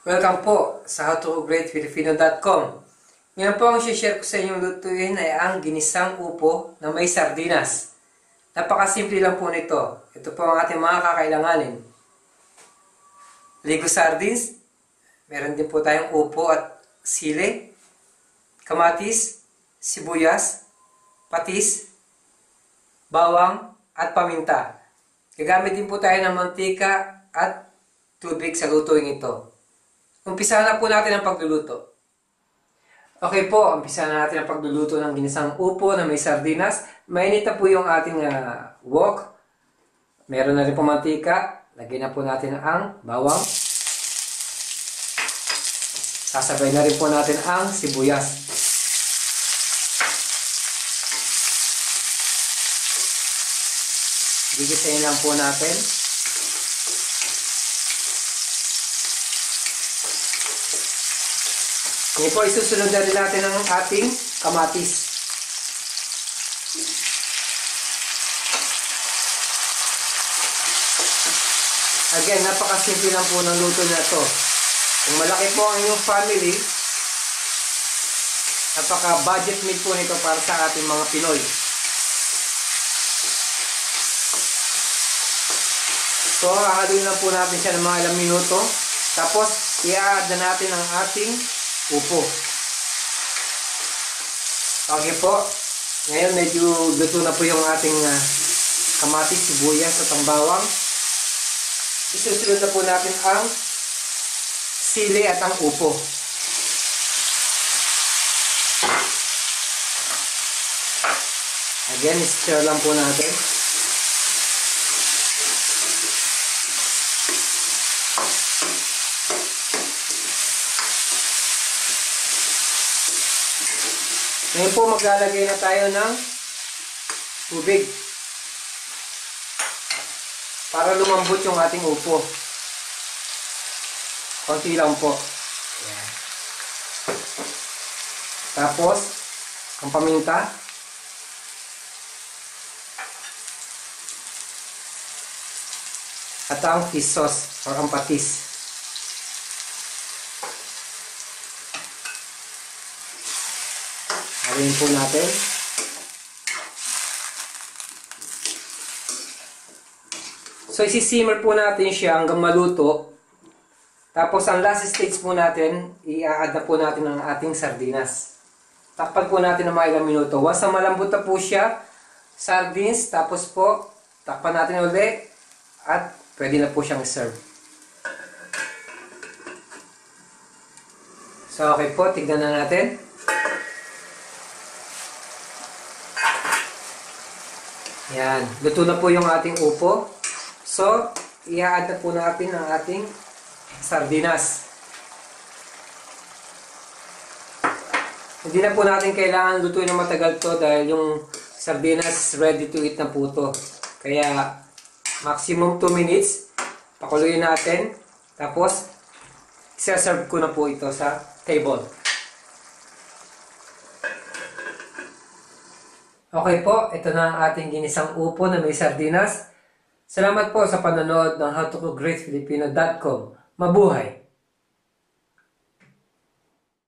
Welcome po sa howtogreatfilipino.com. Ngayon po ang share ko sa inyong lutuin ay ang ginisang upo na may sardinas. Napakasimple lang po nito. Ito po ang ating mga kakailanganin. Ligo sardines, meron din po tayong upo at sili, kamatis, sibuyas, patis, bawang at paminta. Gagamit din po tayo ng mantika at tubig sa lutuin ito. Umpisahan na po natin ang pagluluto. Okay po, umpisahan na natin ang pagluluto ng ginisang upo na may sardinas. Mainit na po yung ating wok. Meron na rin po mantika. Lagyan na po natin ang bawang. Sasabay na rin po natin ang sibuyas. Gigisayin lang po natin. Ngayon po, isusunod na rin natin ang ating kamatis. Again, napakasimple lang po ng luto na ito. Kung malaki po ang inyong family, napaka-budget meal po nito para sa ating mga Pinoy. So, hahaluin lang po natin siya ng mga ilang minuto. Tapos, i-add na natin ang ating upo. Okay po. Ngayon medyo luto na po yung ating kamatis, sibuyas at ang bawang. Isusunod na po natin ang sili at ang upo. Again, stir lang po natin. Ngayon po maglalagay na tayo ng tubig para lumambot yung ating upo. Konti lang po. Ayan. Tapos, ang paminta. At ang fish sauce or ang patis. Haluin po natin. So, isi-simmer po natin siya hanggang maluto. Tapos, ang last stage po natin, i-add na po natin ang ating sardinas. Takpan po natin ng mga ilang minuto. Once na malambot na po siya, sardines, tapos po, takpan natin ulit, at pwede na po siyang serve. So, okay po, tignan na natin. Yan, luto na po yung ating upo. So, i-add na po natin ang ating sardinas. Hindi na po natin kailangan lutuin ng matagal to dahil yung sardinas ready to eat na po to. Kaya, maximum 2 minutes, pakuluin natin. Tapos, isa-serve ko na po ito sa table. Okay po, ito na ang ating ginisang upo na may sardinas. Salamat po sa panonood ng howtogreatfilipino.com. Mabuhay!